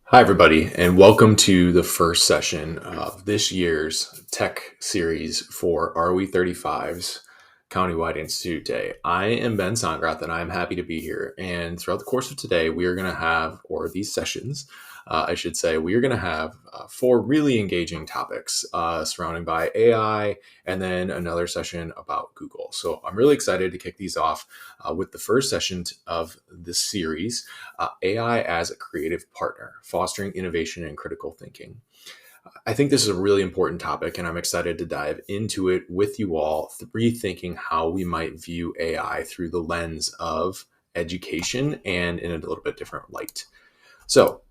Hi, everybody, and welcome to the first session of this year's tech series for ROE35's Countywide Institute Day. I am Ben Songrath, and I'm happy to be here. And throughout the course of today, we are going to have, or these sessions, I should say, we are going to have four really engaging topics surrounding by AI, and then another session about Google. So I'm really excited to kick these off with the first session of this series, AI as a creative partner, fostering innovation and critical thinking. I think this is a really important topic, and I'm excited to dive into it with you all, rethinking how we might view AI through the lens of education and in a little bit different light. So,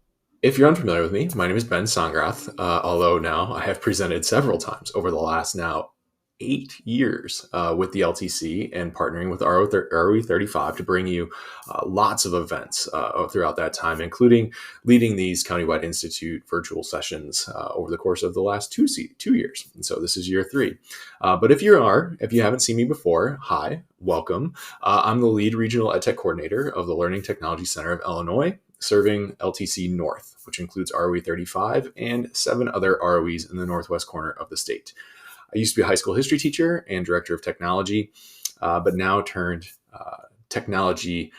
if you're unfamiliar with me, my name is Ben Songrath, although now I have presented several times over the last now 8 years with the LTC and partnering with ROE35 to bring you lots of events throughout that time, including leading these Countywide Institute virtual sessions over the course of the last 2 years. And so this is year 3. But if you haven't seen me before, hi, welcome. I'm the lead regional EdTech coordinator of the Learning Technology Center of Illinois, serving LTC North, which includes ROE35 and 7 other ROEs in the northwest corner of the state. I used to be a high school history teacher and director of technology, but now turned technology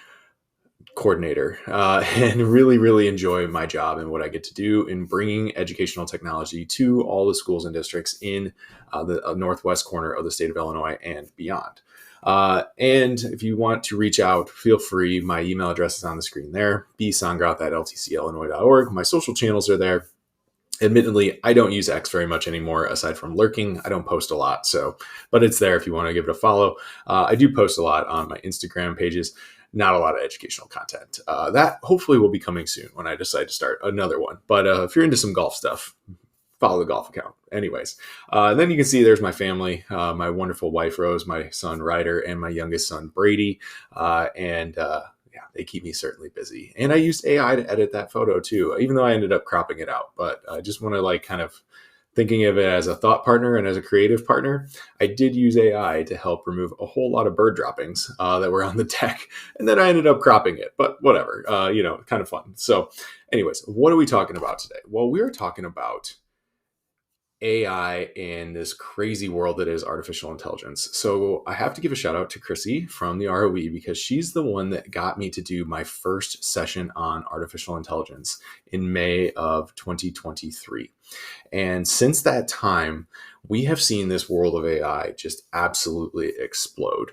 coordinator and really enjoy my job and what I get to do in bringing educational technology to all the schools and districts in the northwest corner of the state of Illinois and beyond. And if you want to reach out, feel free. My email address is on the screen there, bsongrath@ltcillinois.org. My social channels are there. Admittedly, I don't use X very much anymore, aside from lurking. I don't post a lot, but it's there if you want to give it a follow. I do post a lot on my Instagram pages, not a lot of educational content. That hopefully will be coming soon when I decide to start another one. But if you're into some golf stuff, follow the golf account. Anyways, then you can see there's my family, my wonderful wife, Rose, my son, Ryder, and my youngest son, Brady. Yeah, they keep me certainly busy. And I used AI to edit that photo too, even though I ended up cropping it out. But I just want to kind of thinking of it as a thought partner and as a creative partner. I did use AI to help remove a whole lot of bird droppings that were on the deck. And then I ended up cropping it, but whatever, kind of fun. So anyways, what are we talking about today? Well, we're talking about AI in this crazy world that is artificial intelligence. So I have to give a shout out to Chrissy from the ROE because she's the one that got me to do my first session on artificial intelligence in May of 2023. And since that time, we have seen this world of AI just absolutely explode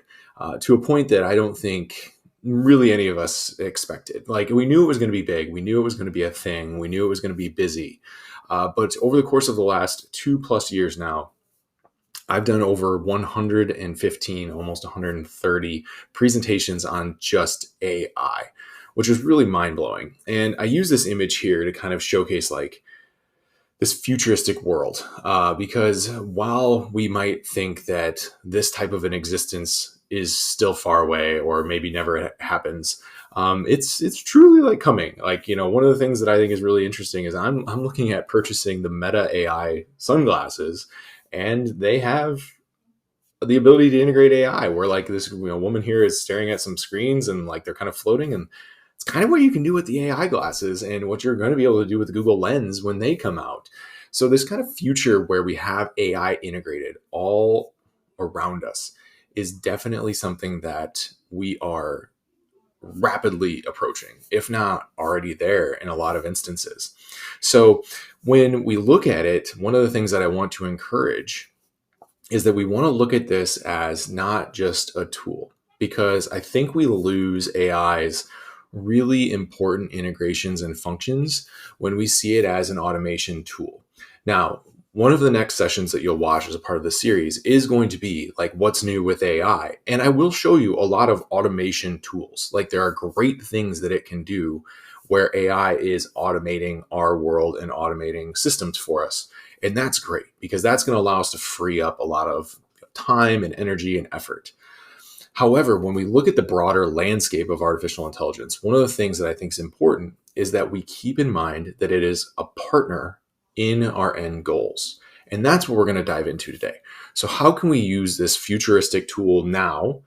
to a point that I don't think really any of us expected. Like, we knew it was going to be big. We knew it was going to be a thing. We knew it was going to be busy. But over the course of the last 2+ years now, I've done over 115, almost 130 presentations on just AI, which is really mind-blowing. And I use this image here to kind of showcase this futuristic world, because while we might think that this type of an existence is still far away or maybe never happens, it's truly coming. One of the things that I think is really interesting is I'm looking at purchasing the Meta AI sunglasses, and they have the ability to integrate AI where this woman here is staring at some screens and they're kind of floating, and it's kind of what you can do with the AI glasses and what you're going to be able to do with the Google Lens when they come out. So this kind of future where we have AI integrated all around us is definitely something that we are rapidly approaching, if not already there in a lot of instances. So when we look at it, one of the things that I want to encourage is that we want to look at this as not just a tool, because I think we lose AI's really important integrations and functions when we see it as an automation tool. Now, one of the next sessions that you'll watch as a part of the series is going to be what's new with AI. And I will show you a lot of automation tools. There are great things that it can do where AI is automating our world and automating systems for us. And that's great because that's going to allow us to free up a lot of time and energy and effort. However, when we look at the broader landscape of artificial intelligence, one of the things that I think is important is that we keep in mind that it is a partner in our end goals. And that's what we're going to dive into today. So how can we use this futuristic tool now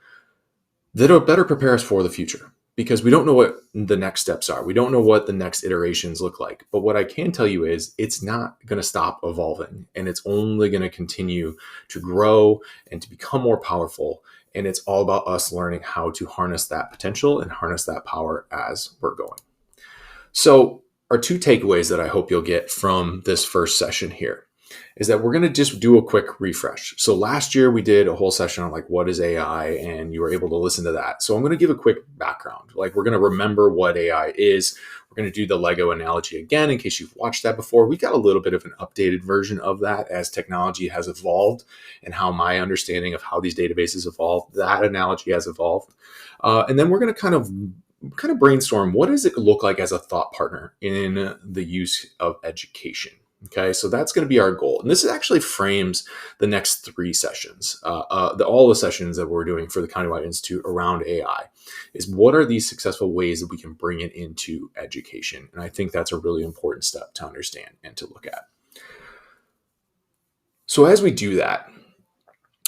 that'll better prepare us for the future? because we don't know what the next steps are. We don't know what the next iterations look like. But what I can tell you is it's not going to stop evolving, and it's only going to continue to grow and to become more powerful. And it's all about us learning how to harness that potential and harness that power as we're going. So, our two takeaways that I hope you'll get from this first session here is that we're going to just do a quick refresh. So last year we did a whole session on like, what is AI? And you were able to listen to that. So I'm going to give a quick background. Like, we're going to remember what AI is. We're going to do the Lego analogy again, in case you've watched that before. We got a little bit of an updated version of that as technology has evolved, and how my understanding of how these databases evolved, that analogy has evolved. And then we're going to kind of brainstorm, what does it look like as a thought partner in the use of education? Okay, so that's going to be our goal. And this actually frames the next three sessions, all the sessions that we're doing for the Countywide Institute around AI, is what are these successful ways that we can bring it into education? And I think that's a really important step to understand and to look at. So as we do that,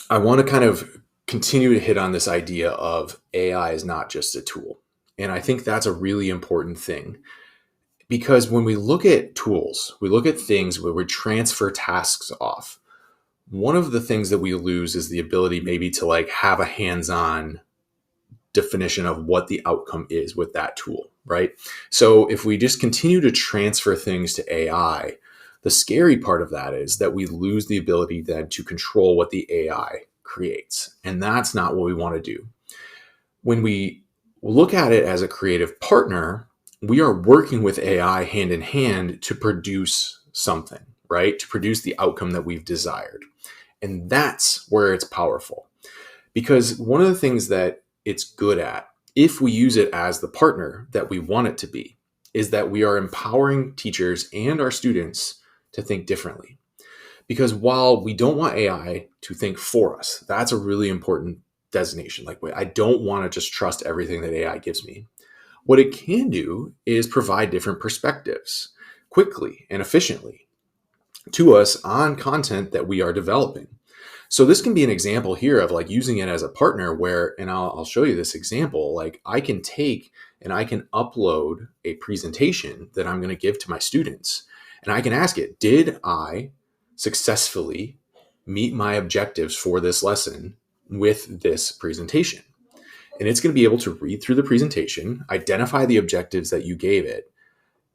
I want to kind of continue to hit on this idea of AI is not just a tool. And I think that's a really important thing. Because when we look at tools, we look at things where we transfer tasks off. One of the things that we lose is the ability maybe to like have a hands-on definition of what the outcome is with that tool, right? So if we just continue to transfer things to AI, the scary part of that is that we lose the ability then to control what the AI creates. And that's not what we want to do. When we look at it as a creative partner, we are working with AI hand in hand to produce something, right? To produce the outcome that we've desired. And that's where it's powerful. Because one of the things that it's good at, if we use it as the partner that we want it to be, is that we are empowering teachers and our students to think differently. Because while we don't want AI to think for us, that's a really important designation. Like, wait, I don't want to just trust everything that AI gives me. What it can do is provide different perspectives quickly and efficiently to us on content that we are developing. So this can be an example here of like using it as a partner where, and I'll show you this example, like I can take and I can upload a presentation that I'm going to give to my students. And I can ask it, did I successfully meet my objectives for this lesson with this presentation? And it's going to be able to read through the presentation, identify the objectives that you gave it,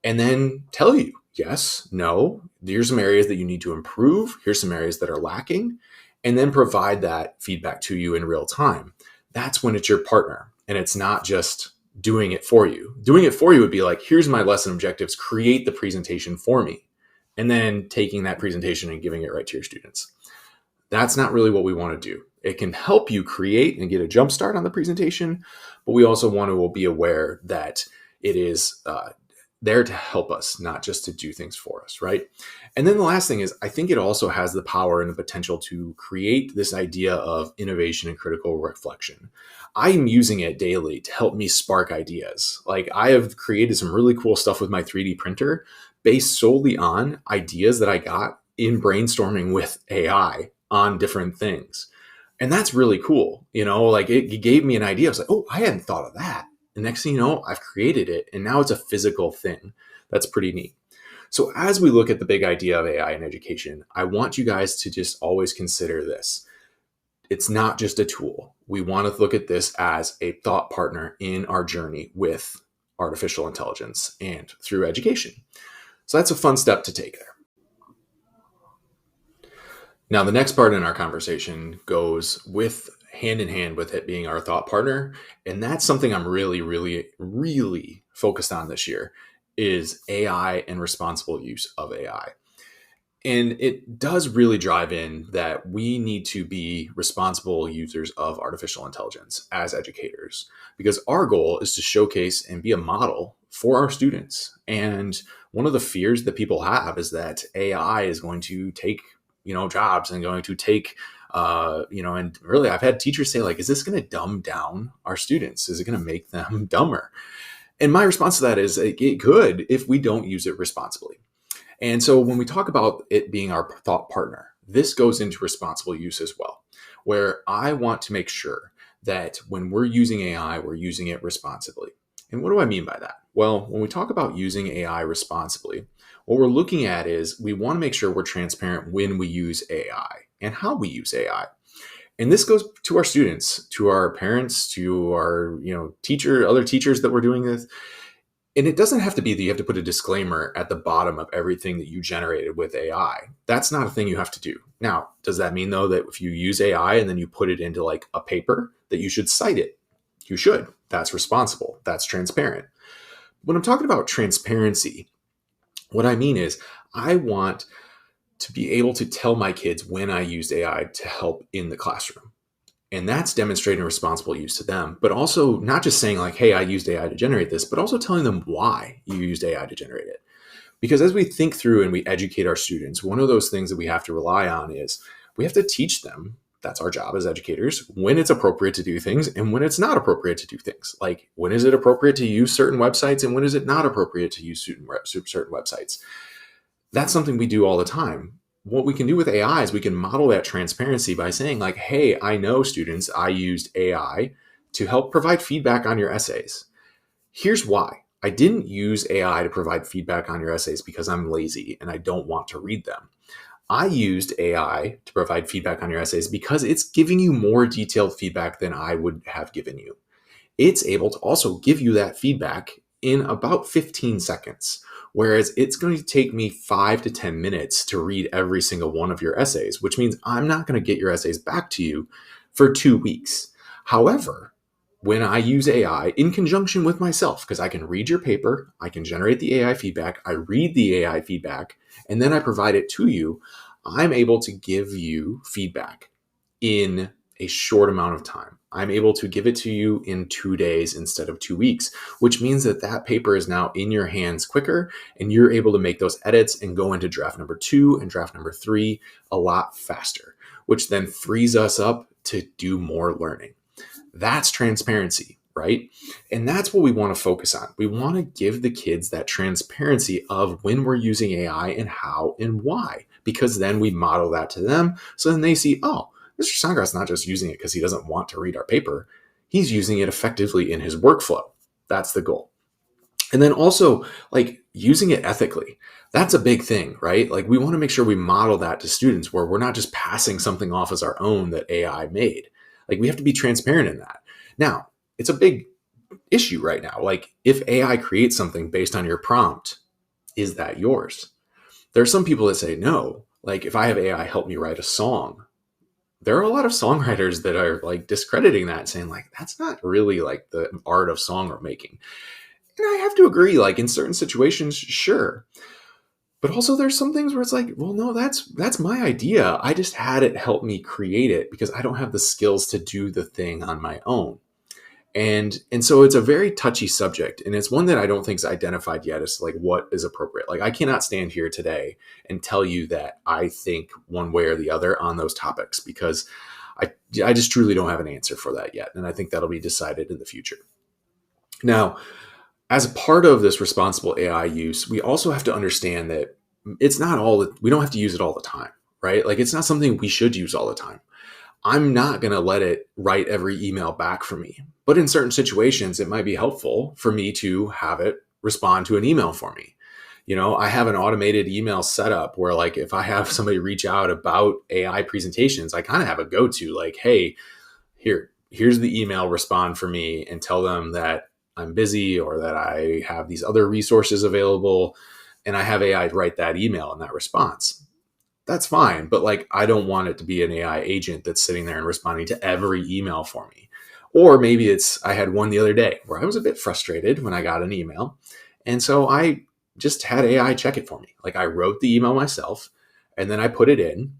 and then tell you, yes, no, here's some areas that you need to improve. Here's some areas that are lacking, and then provide that feedback to you in real time. That's when it's your partner, and it's not just doing it for you. Doing it for you would be like, here's my lesson objectives, create the presentation for me, and then taking that presentation and giving it right to your students. That's not really what we want to do. It can help you create and get a jump start on the presentation, but we also want to be aware that it is there to help us, not just to do things for us, right? And then the last thing is, I think it also has the power and the potential to create this idea of innovation and critical reflection. I'm using it daily to help me spark ideas. Like, I have created some really cool stuff with my 3D printer based solely on ideas that I got in brainstorming with AI on different things. And that's really cool. You know, like it gave me an idea. I was like, oh, I hadn't thought of that. The next thing you know, I've created it. And now it's a physical thing. That's pretty neat. So as we look at the big idea of AI in education, I want you guys to just always consider this. It's not just a tool. We want to look at this as a thought partner in our journey with artificial intelligence and through education. So that's a fun step to take there. Now, the next part in our conversation goes with hand in hand with it being our thought partner. And that's something I'm really, really, really focused on this year is AI and responsible use of AI. And it does really drive in that we need to be responsible users of artificial intelligence as educators, because our goal is to showcase and be a model for our students. And one of the fears that people have is that AI is going to take jobs and going to take, and really I've had teachers say like, is this going to dumb down our students? Is it going to make them dumber? And my response to that is it could if we don't use it responsibly. And so when we talk about it being our thought partner, this goes into responsible use as well, where I want to make sure that when we're using AI, we're using it responsibly. And what do I mean by that? Well, when we talk about using AI responsibly, what we're looking at is we want to make sure we're transparent when we use AI and how we use AI. And this goes to our students, to our parents, to our, other teachers that we're doing this. And it doesn't have to be that you have to put a disclaimer at the bottom of everything that you generated with AI. That's not a thing you have to do. Now, does that mean though that if you use AI and then you put it into like a paper that you should cite it? You should. That's responsible. That's transparent. When I'm talking about transparency, what I mean is I want to be able to tell my kids when I used AI to help in the classroom. And that's demonstrating responsible use to them, but also not just saying like, hey, I used AI to generate this, but also telling them why you used AI to generate it. Because as we think through and we educate our students, one of those things that we have to rely on is we have to teach them, that's our job as educators, when it's appropriate to do things and when it's not appropriate to do things. Like when is it appropriate to use certain websites and when is it not appropriate to use certain websites? That's something we do all the time. What we can do with AI is we can model that transparency by saying like, hey, I know students, I used AI to help provide feedback on your essays. Here's why. I didn't use AI to provide feedback on your essays because I'm lazy and I don't want to read them. I used AI to provide feedback on your essays because it's giving you more detailed feedback than I would have given you. It's able to also give you that feedback in about 15 seconds, whereas it's going to take me 5 to 10 minutes to read every single one of your essays, which means I'm not going to get your essays back to you for 2 weeks. However, when I use AI in conjunction with myself, because I can read your paper, I can generate the AI feedback, I read the AI feedback, and then I provide it to you, I'm able to give you feedback in a short amount of time. I'm able to give it to you in 2 days instead of 2 weeks, which means that that paper is now in your hands quicker and you're able to make those edits and go into draft number 2 and draft number 3 a lot faster, which then frees us up to do more learning. That's transparency, right? And that's what we want to focus on. We want to give the kids that transparency of when we're using AI and how and why, because then we model that to them. So then they see, oh, Mr. Songrat's not just using it because he doesn't want to read our paper. He's using it effectively in his workflow. That's the goal. And then also like using it ethically. That's a big thing, right? Like we want to make sure we model that to students where we're not just passing something off as our own that AI made. Like we have to be transparent in that. Now, it's a big issue right now. Like if AI creates something based on your prompt, is that yours? There are some people that say no. Like if I have AI help me write a song, there are a lot of songwriters that are like discrediting that, saying like, that's not really like the art of song making. And I have to agree, like in certain situations, sure. But also there's some things where it's like, well, no, that's my idea. I just had it help me create it because I don't have the skills to do the thing on my own. And so it's a very touchy subject. And it's one that I don't think is identified yet as like what is appropriate. Like I cannot stand here today and tell you that I think one way or the other on those topics because I just truly don't have an answer for that yet. And I think that'll be decided in the future. Now, as a part of this responsible AI use, we also have to understand that it's not all that we don't have to use it all the time, right? Like it's not something we should use all the time. I'm not going to let it write every email back for me. But in certain situations, it might be helpful for me to have it respond to an email for me. You know, I have an automated email setup where like if I have somebody reach out about AI presentations, I kind of have a go-to like, hey, here's the email, respond for me and tell them that I'm busy or that I have these other resources available and I have AI write that email and that response. That's fine. But like, I don't want it to be an AI agent that's sitting there and responding to every email for me. Or maybe I had one the other day where I was a bit frustrated when I got an email. And so I just had AI check it for me. Like I wrote the email myself and then I put it in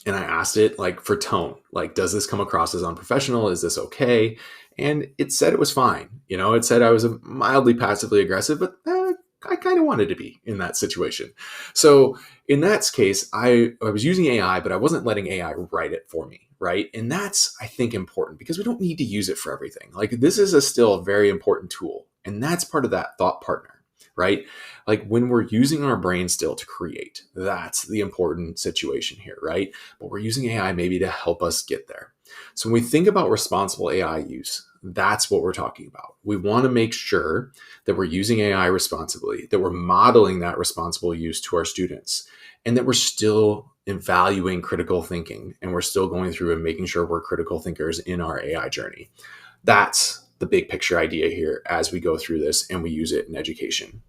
and I asked it like for tone, like, does this come across as unprofessional? Is this okay? And it said it was fine. You know, it said I was mildly passively aggressive, but I kind of wanted to be in that situation. So in that case, I was using AI, but I wasn't letting AI write it for me, right? And that's, I think, important because we don't need to use it for everything. Like this is still a very important tool. And that's part of that thought partner, right? Like when we're using our brain still to create, that's the important situation here, right? But we're using AI maybe to help us get there. So when we think about responsible AI use, That's what we're talking about. We want to make sure that we're using AI responsibly, that we're modeling that responsible use to our students, and that we're still evaluating critical thinking, and we're still going through and making sure we're critical thinkers in our AI journey. That's the big picture idea here as we go through this and we use it in education.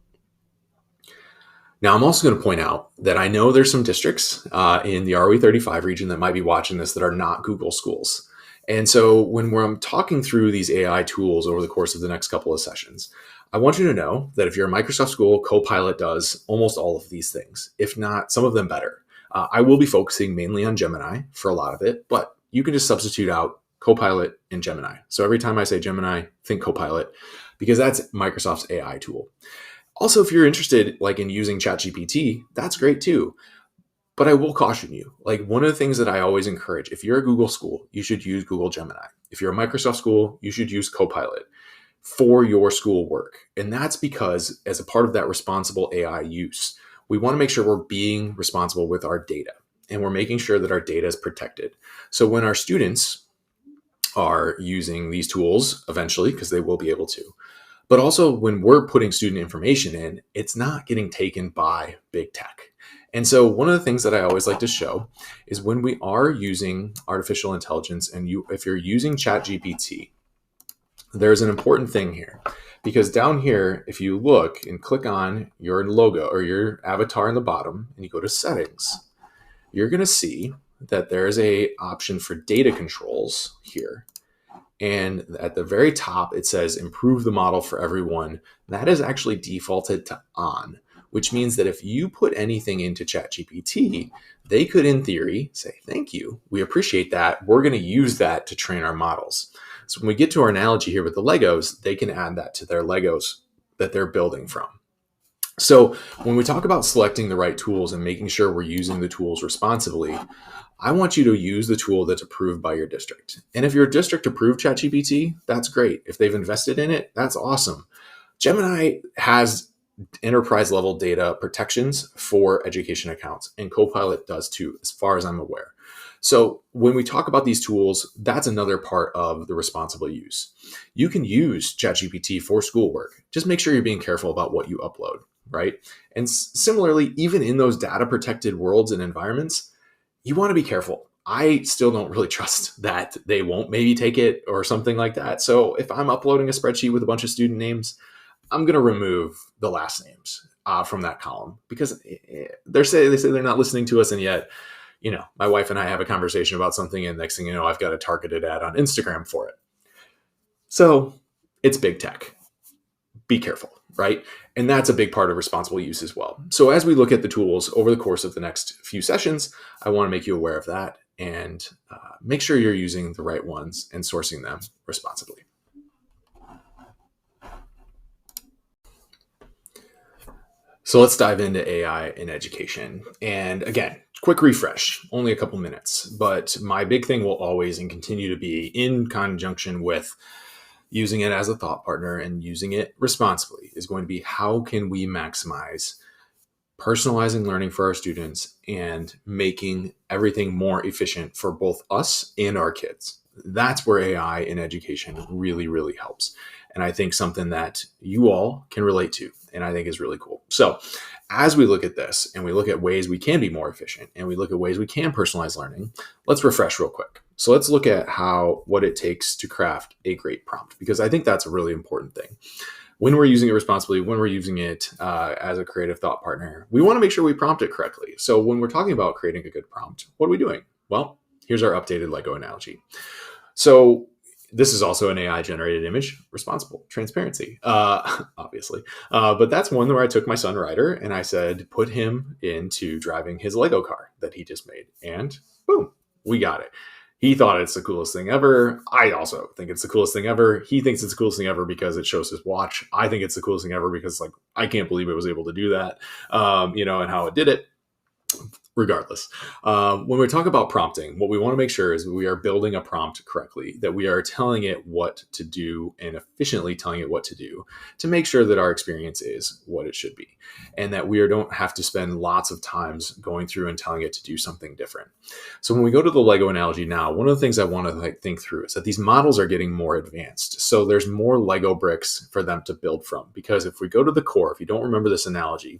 Now, I'm also going to point out that I know there's some districts in the ROE 35 region that might be watching this that are not Google schools. And so when I'm talking through these AI tools over the course of the next couple of sessions, I want you to know that if you're a Microsoft school, Copilot does almost all of these things, if not some of them better. I will be focusing mainly on Gemini for a lot of it, but you can just substitute out Copilot and Gemini. So every time I say Gemini, think Copilot, because that's Microsoft's AI tool. Also, if you're interested in using ChatGPT, that's great too. But I will caution you, one of the things that I always encourage, if you're a Google school, you should use Google Gemini. If you're a Microsoft school, you should use Copilot for your school work. And that's because as a part of that responsible AI use, we want to make sure we're being responsible with our data and we're making sure that our data is protected. So when our students are using these tools eventually, because they will be able to, but also when we're putting student information in, it's not getting taken by big tech. And so one of the things that I always like to show is when we are using artificial intelligence and if you're using ChatGPT, there's an important thing here, because down here, if you look and click on your logo or your avatar in the bottom and you go to settings, you're going to see that there's a option for data controls here. And at the very top, it says improve the model for everyone. That is actually defaulted to on, which means that if you put anything into ChatGPT, they could, in theory, say, thank you. We appreciate that. We're going to use that to train our models. So when we get to our analogy here with the Legos, they can add that to their Legos that they're building from. So when we talk about selecting the right tools and making sure we're using the tools responsibly, I want you to use the tool that's approved by your district. And if your district approved ChatGPT, that's great. If they've invested in it, that's awesome. Gemini has enterprise level data protections for education accounts, and Copilot does too, as far as I'm aware. So when we talk about these tools, that's another part of the responsible use. You can use ChatGPT for schoolwork. Just make sure you're being careful about what you upload, right? And similarly, even in those data protected worlds and environments, you want to be careful. I still don't really trust that they won't maybe take it or something like that. So if I'm uploading a spreadsheet with a bunch of student names, I'm going to remove the last names from that column, because they say they're not listening to us, and yet, my wife and I have a conversation about something, and next thing you know, I've got a targeted ad on Instagram for it. So it's big tech. Be careful, right? And that's a big part of responsible use as well. So as we look at the tools over the course of the next few sessions, I want to make you aware of that and make sure you're using the right ones and sourcing them responsibly. So let's dive into AI in education. And again, quick refresh, only a couple minutes, but my big thing will always and continue to be in conjunction with using it as a thought partner and using it responsibly is going to be how can we maximize personalizing learning for our students and making everything more efficient for both us and our kids. That's where AI in education really, really helps. And I think something that you all can relate to, and I think is really cool. So as we look at this and we look at ways we can be more efficient and we look at ways we can personalize learning, let's refresh real quick. So let's look at what it takes to craft a great prompt, because I think that's a really important thing. When we're using it responsibly, when we're using it as a creative thought partner, we want to make sure we prompt it correctly. So when we're talking about creating a good prompt, what are we doing? Well, here's our updated Lego analogy. So this is also an AI generated image, responsible, transparency, obviously. But that's one where I took my son Ryder and I said, put him into driving his Lego car that he just made. And boom, we got it. He thought it's the coolest thing ever. I also think it's the coolest thing ever. He thinks it's the coolest thing ever because it shows his watch. I think it's the coolest thing ever because I can't believe it was able to do that, and how it did it. regardless, when we talk about prompting, what we want to make sure is we are building a prompt correctly, that we are telling it what to do and efficiently telling it what to do to make sure that our experience is what it should be, and that we don't have to spend lots of times going through and telling it to do something different. So when we go to the Lego analogy now, one of the things I want to think through is that these models are getting more advanced. So there's more Lego bricks for them to build from, because if we go to the core, if you don't remember this analogy,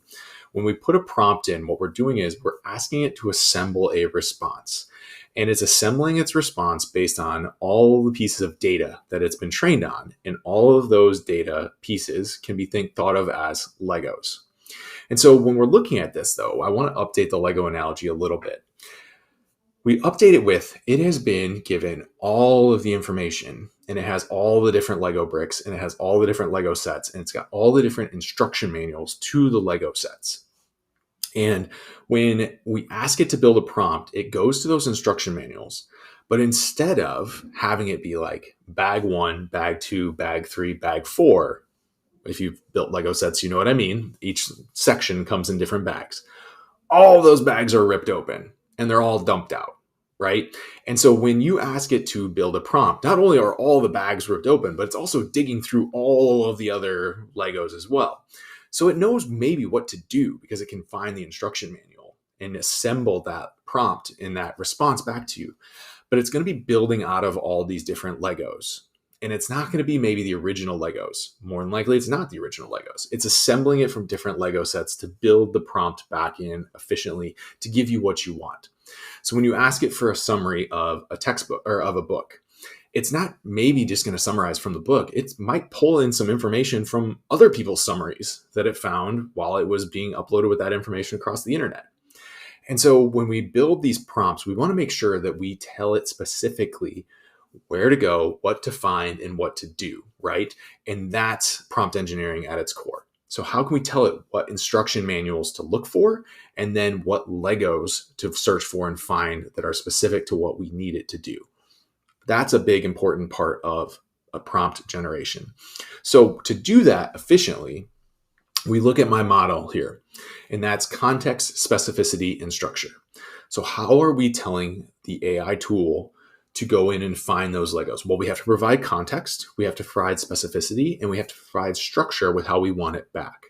when we put a prompt in, what we're doing is we're asking it to assemble a response. And it's assembling its response based on all the pieces of data that it's been trained on. And all of those data pieces can be thought of as Legos. And so when we're looking at this, though, I want to update the Lego analogy a little bit. We update it with, it has been given all of the information, and it has all the different Lego bricks, and it has all the different Lego sets, and it's got all the different instruction manuals to the Lego sets. And when we ask it to build a prompt, it goes to those instruction manuals. But instead of having it be like bag 1, bag 2, bag 3, bag 4, if you've built Lego sets, you know what I mean. Each section comes in different bags. All those bags are ripped open and they're all dumped out, right? And so when you ask it to build a prompt, not only are all the bags ripped open, but it's also digging through all of the other Legos as well. So it knows maybe what to do because it can find the instruction manual and assemble that prompt in that response back to you. But it's going to be building out of all these different Legos. And it's not going to be maybe the original Legos. More than likely, it's not the original Legos. It's assembling it from different Lego sets to build the prompt back in efficiently to give you what you want. So when you ask it for a summary of a textbook or of a book, it's not maybe just going to summarize from the book. It might pull in some information from other people's summaries that it found while it was being uploaded with that information across the internet. And so when we build these prompts, we want to make sure that we tell it specifically where to go, what to find, and what to do, right? And that's prompt engineering at its core. So how can we tell it what instruction manuals to look for, and then what Legos to search for and find that are specific to what we need it to do? That's a big important part of a prompt generation. So to do that efficiently, we look at my model here, and that's context, specificity, and structure. So how are we telling the AI tool to go in and find those Legos? Well, we have to provide context, we have to provide specificity, and we have to provide structure with how we want it back.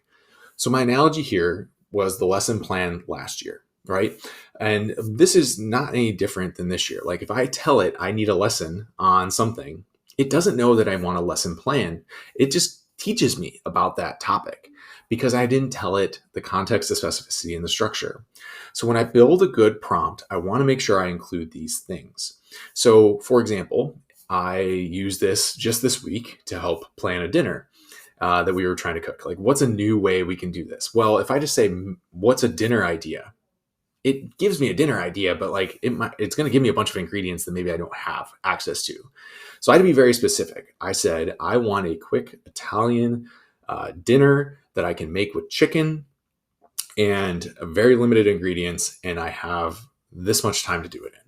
So my analogy here was the lesson plan last year, right? And this is not any different than this year. Like if I tell it I need a lesson on something, it doesn't know that I want a lesson plan. It just teaches me about that topic because I didn't tell it the context, the specificity, and the structure. So when I build a good prompt, I want to make sure I include these things. So for example, I used this just this week to help plan a dinner that we were trying to cook. Like, what's a new way we can do this? Well, if I just say, what's a dinner idea? It gives me a dinner idea, but like it's going to give me a bunch of ingredients that maybe I don't have access to. So I had to be very specific. I said, I want a quick Italian dinner that I can make with chicken and very limited ingredients, and I have this much time to do it in.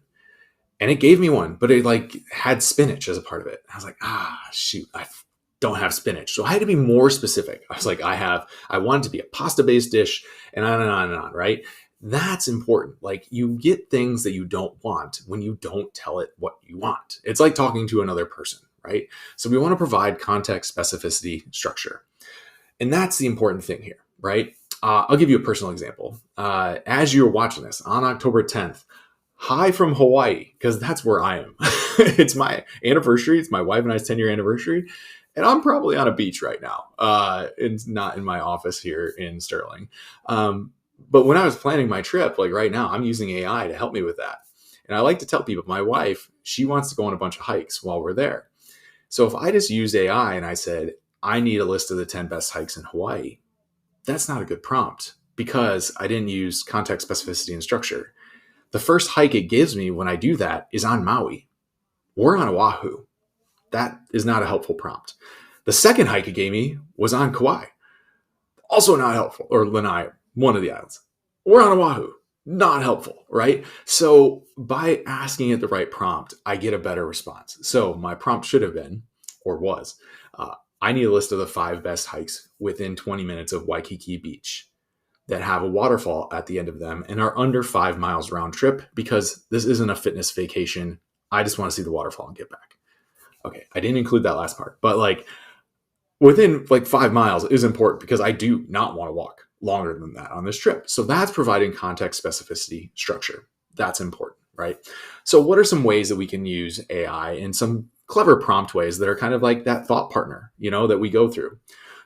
And it gave me one, but it like had spinach as a part of it. I was like, shoot, I don't have spinach. So I had to be more specific. I was like, I want it to be a pasta-based dish, and on and on and on, right? That's important. Like, you get things that you don't want when you don't tell it what you want. It's like talking to another person, right? So we want to provide context, specificity, structure. And that's the important thing here, right? I'll give you a personal example. As you're watching this on October 10th, hi from Hawaii, because that's where I am. It's my anniversary. It's my wife and I's 10-year anniversary. And I'm probably on a beach right now. It's not in my office here in Sterling. But when I was planning my trip, like right now, I'm using AI to help me with that. And I like to tell people, my wife, she wants to go on a bunch of hikes while we're there. So if I just used AI and I said, I need a list of the 10 best hikes in Hawaii, that's not a good prompt because I didn't use context, specificity, and structure. The first hike it gives me when I do that is on Maui. We're on Oahu. That is not a helpful prompt. The second hike it gave me was on Kauai. Also not helpful. Or Lanai, one of the islands. We're on Oahu. Not helpful, right? So by asking it the right prompt, I get a better response. So my prompt should have been, or was, I need a list of the 5 best hikes within 20 minutes of Waikiki Beach. that have a waterfall at the end of them and are under 5 miles round trip, because this isn't a fitness vacation. I just want to see the waterfall and get back. Okay, I didn't include that last part, but like within like 5 miles is important because I do not want to walk longer than that on this trip. So that's providing context, specificity, structure. That's important, right? So what are some ways that we can use AI in some clever prompt ways that are kind of like that thought partner, that we go through?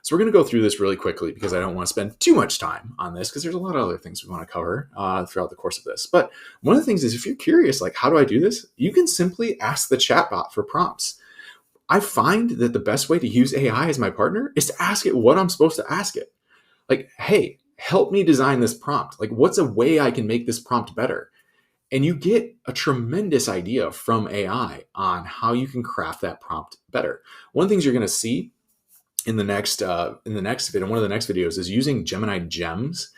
So we're going to go through this really quickly because I don't want to spend too much time on this because there's a lot of other things we want to cover throughout the course of this. But one of the things is, if you're curious, like, how do I do this? You can simply ask the chatbot for prompts. I find that the best way to use AI as my partner is to ask it what I'm supposed to ask it. Like, hey, help me design this prompt. Like, what's a way I can make this prompt better? And you get a tremendous idea from AI on how you can craft that prompt better. One of the things you're going to see in the next video, one of the next videos, is using Gemini gems.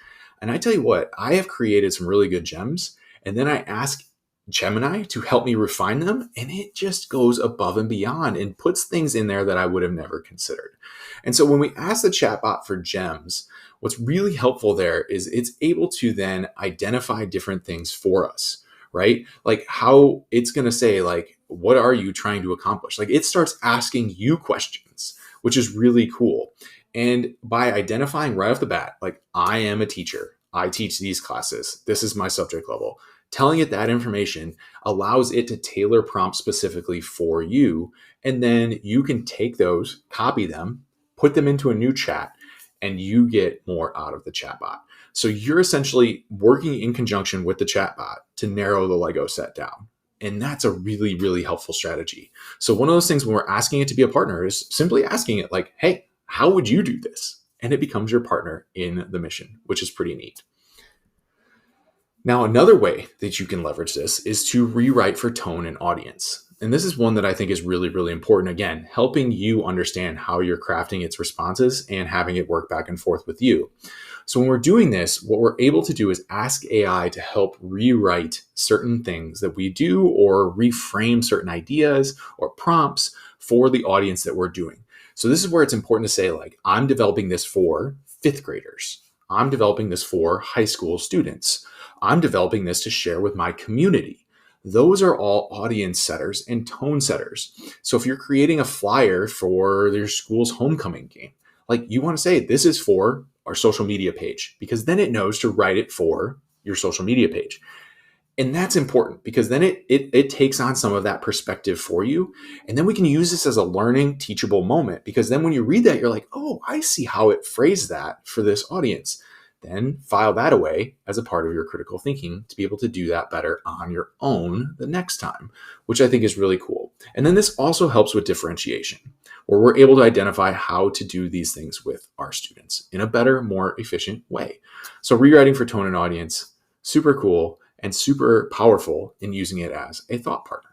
And I tell you what, I have created some really good gems, and then I ask Gemini to help me refine them, and it just goes above and beyond and puts things in there that I would have never considered. And so when we ask the chatbot for gems, what's really helpful there is it's able to then identify different things for us, right? Like how it's going to say, like, what are you trying to accomplish? Like, it starts asking you questions, which is really cool. And by identifying right off the bat, like, I am a teacher, I teach these classes, this is my subject level, telling it that information allows it to tailor prompts specifically for you. And then you can take those, copy them, put them into a new chat, and you get more out of the chatbot. So you're essentially working in conjunction with the chatbot to narrow the Lego set down. And that's a really, really helpful strategy. So one of those things when we're asking it to be a partner is simply asking it, like, hey, how would you do this? And it becomes your partner in the mission, which is pretty neat. Now, another way that you can leverage this is to rewrite for tone and audience. And this is one that I think is really, really important. Again, helping you understand how you're crafting its responses and having it work back and forth with you. So when we're doing this, what we're able to do is ask AI to help rewrite certain things that we do, or reframe certain ideas or prompts for the audience that we're doing. So this is where it's important to say, like, I'm developing this for 5th graders. I'm developing this for high school students. I'm developing this to share with my community. Those are all audience setters and tone setters. So if you're creating a flyer for your school's homecoming game, like, you want to say, this is for our social media page, because then it knows to write it for your social media page. And that's important because then it takes on some of that perspective for you. And then we can use this as a learning, teachable moment, because then when you read that, you're like, oh, I see how it phrased that for this audience. Then file that away as a part of your critical thinking to be able to do that better on your own the next time, which I think is really cool. And then this also helps with differentiation, where we're able to identify how to do these things with our students in a better, more efficient way. So rewriting for tone and audience, super cool and super powerful in using it as a thought partner.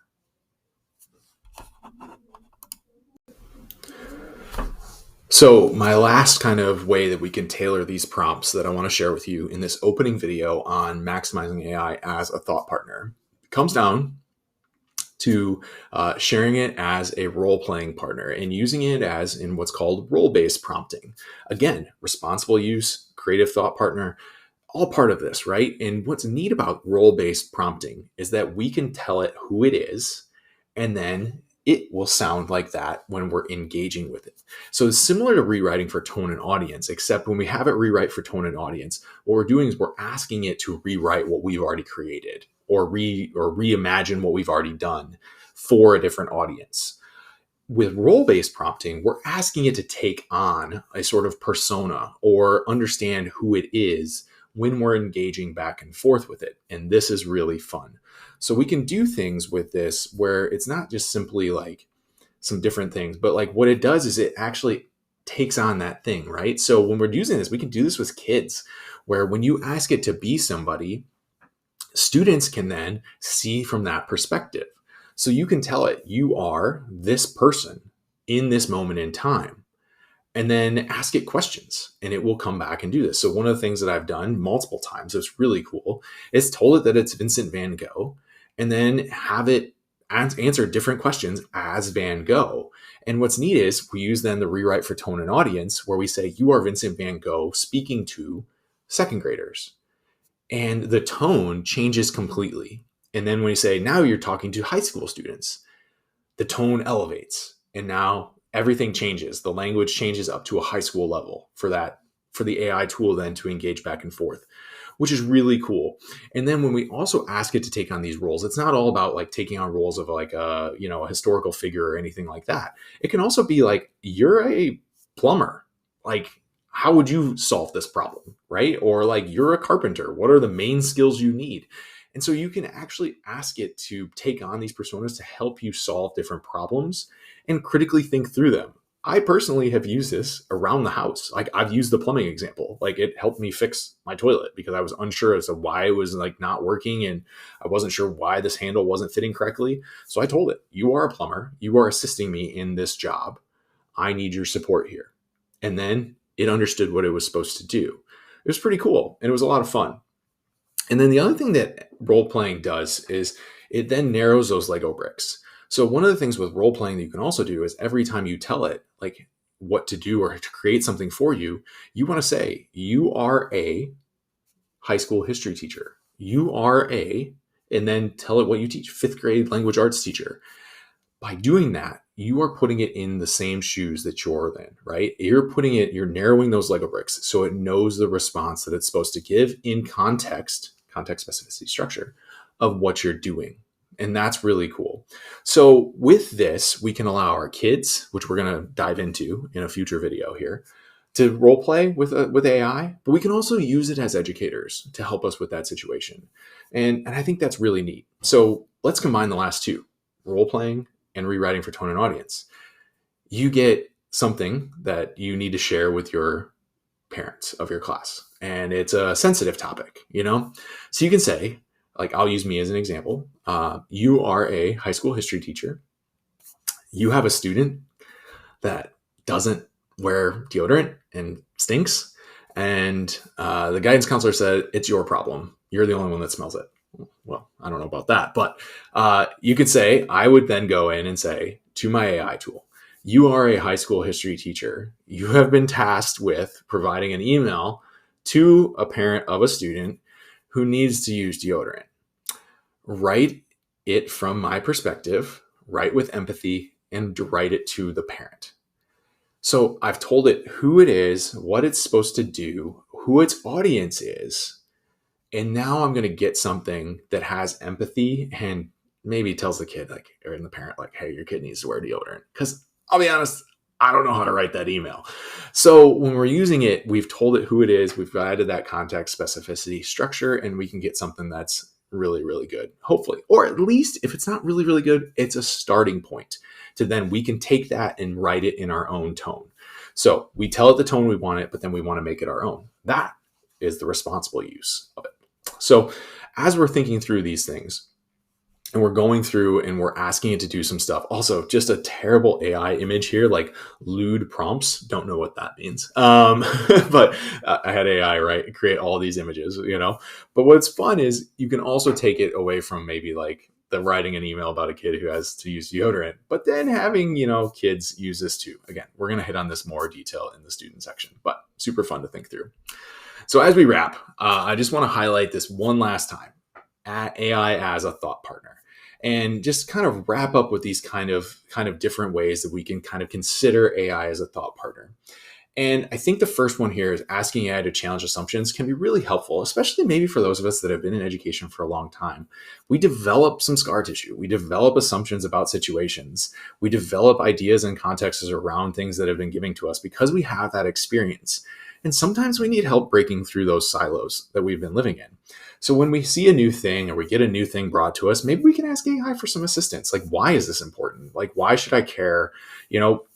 So my last kind of way that we can tailor these prompts that I want to share with you in this opening video on maximizing AI as a thought partner comes down to sharing it as a role-playing partner and using it as in what's called role-based prompting. Again, responsible use, creative thought partner, all part of this, right? And what's neat about role-based prompting is that we can tell it who it is, and then it will sound like that when we're engaging with it. So it's similar to rewriting for tone and audience, except when we have it rewrite for tone and audience, what we're doing is we're asking it to rewrite what we've already created, or reimagine what we've already done for a different audience. With role-based prompting, we're asking it to take on a sort of persona or understand who it is when we're engaging back and forth with it. And this is really fun. So we can do things with this where it's not just simply like some different things, but like what it does is it actually takes on that thing, right? So when we're using this, we can do this with kids, where when you ask it to be somebody, students can then see from that perspective. So you can tell it, you are this person in this moment in time. And then ask it questions and it will come back and do this. So one of the things that I've done multiple times, it's really cool, is told it that it's Vincent van Gogh, and then have it answer different questions as Van Gogh. And what's neat is we use then the rewrite for tone and audience, where we say, you are Vincent van Gogh speaking to second graders. And the tone changes completely. And then when you say, now you're talking to high school students, the tone elevates. And now everything changes. The language changes up to a high school level for the AI tool then to engage back and forth, which is really cool. And then when we also ask it to take on these roles, it's not all about like taking on roles of like a historical figure or anything like that. It can also be like, you're a plumber. Like, how would you solve this problem, right? Or like, you're a carpenter. What are the main skills you need? And so you can actually ask it to take on these personas to help you solve different problems and critically think through them. I personally have used this around the house. Like, I've used the plumbing example. Like, it helped me fix my toilet because I was unsure as to why it was like not working, and I wasn't sure why this handle wasn't fitting correctly. So I told it, you are a plumber. You are assisting me in this job. I need your support here. And then it understood what it was supposed to do. It was pretty cool, and it was a lot of fun. And then the other thing that role playing does is it then narrows those Lego bricks. So one of the things with role playing that you can also do is every time you tell it like what to do or to create something for you, you want to say, you are a high school history teacher. You are and then tell it what you teach, fifth grade language arts teacher. By doing that, you are putting it in the same shoes that you're in, right? You're narrowing those Lego bricks so it knows the response that it's supposed to give in context specificity structure of what you're doing. And that's really cool. So with this, we can allow our kids, which we're going to dive into in a future video here, to role play with AI, but we can also use it as educators to help us with that situation. And I think that's really neat. So let's combine the last two, role playing and rewriting for tone and audience. You get something that you need to share with your parents of your class, and it's a sensitive topic, So you can say, like, I'll use me as an example. You are a high school history teacher. You have a student that doesn't wear deodorant and stinks. And the guidance counselor said, it's your problem. You're the only one that smells it. Well, I don't know about that, but you could say, I would then go in and say to my AI tool, you are a high school history teacher. You have been tasked with providing an email to a parent of a student who needs to use deodorant. Write it from my perspective, write with empathy, and write it to the parent. So I've told it who it is, what it's supposed to do, who its audience is. And now I'm going to get something that has empathy and maybe tells the kid, like, or the parent, like, hey, your kid needs to wear deodorant. Because I'll be honest, I don't know how to write that email. So when we're using it, we've told it who it is, we've added that context specificity structure, and we can get something that's really, really good, hopefully. Or at least if it's not really, really good, it's a starting point to then we can take that and write it in our own tone. So we tell it the tone we want it, but then we want to make it our own. That is the responsible use of it. So as we're thinking through these things and we're going through and we're asking it to do some stuff, also just a terrible AI image here, like lewd prompts, don't know what that means. But I had AI, create all these images, but what's fun is you can also take it away from maybe like the writing an email about a kid who has to use deodorant, but then having, kids use this too. Again, we're going to hit on this more detail in the student section, but super fun to think through. So as we wrap, I just want to highlight this one last time, at AI as a thought partner, and just kind of wrap up with these kind of different ways that we can kind of consider AI as a thought partner. And I think the first one here is asking AI to challenge assumptions can be really helpful, especially maybe for those of us that have been in education for a long time. We develop some scar tissue. We develop assumptions about situations. We develop ideas and contexts around things that have been given to us because we have that experience. And sometimes we need help breaking through those silos that we've been living in. So when we see a new thing or we get a new thing brought to us, maybe we can ask AI for some assistance. Like, why is this important? Like, why should I care?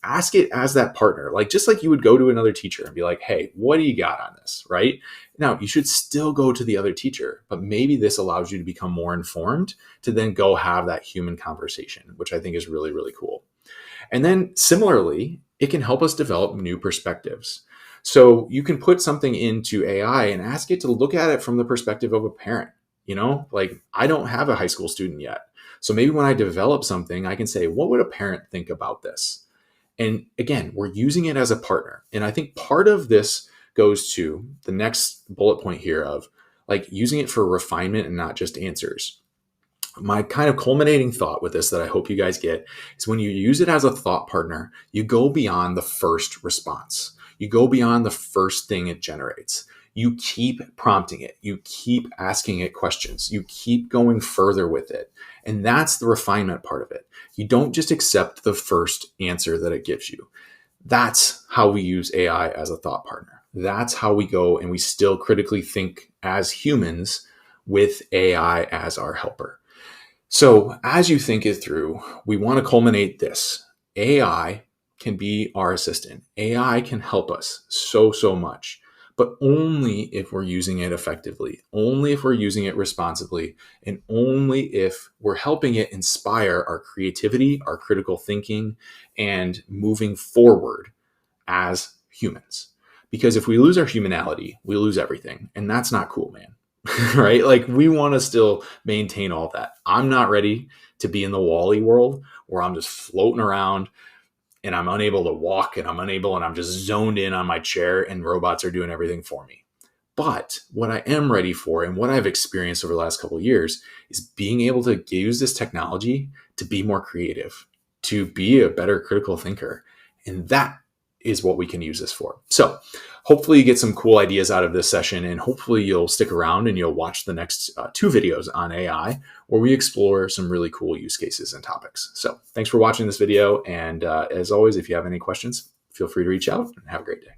Ask it as that partner, like just like you would go to another teacher and be like, hey, what do you got on this? Right now, you should still go to the other teacher, but maybe this allows you to become more informed to then go have that human conversation, which I think is really, really cool. And then similarly, it can help us develop new perspectives. So you can put something into AI and ask it to look at it from the perspective of a parent. Like, I don't have a high school student yet. So maybe when I develop something, I can say, what would a parent think about this? And again, we're using it as a partner. And I think part of this goes to the next bullet point here of like using it for refinement and not just answers. My kind of culminating thought with this that I hope you guys get is when you use it as a thought partner, you go beyond the first response. You go beyond the first thing it generates. You keep prompting it. You keep asking it questions. You keep going further with it. And that's the refinement part of it. You don't just accept the first answer that it gives you. That's how we use AI as a thought partner. That's how we go and we still critically think as humans with AI as our helper. So as you think it through, we want to culminate this. AI can be our assistant. AI can help us so much, but only if we're using it effectively, only if we're using it responsibly, and only if we're helping it inspire our creativity, our critical thinking, and moving forward as humans. Because if we lose our humanality, we lose everything. And that's not cool, man. Right? Like we want to still maintain all that. I'm not ready to be in the WALL-E world where I'm just floating around and I'm unable to walk and I'm just zoned in on my chair and robots are doing everything for me. But what I am ready for and what I've experienced over the last couple of years is being able to use this technology to be more creative, to be a better critical thinker. And that is what we can use this for. So hopefully you get some cool ideas out of this session, and hopefully you'll stick around and you'll watch the next 2 videos on AI where we explore some really cool use cases and topics. So thanks for watching this video. And as always, if you have any questions, feel free to reach out and have a great day.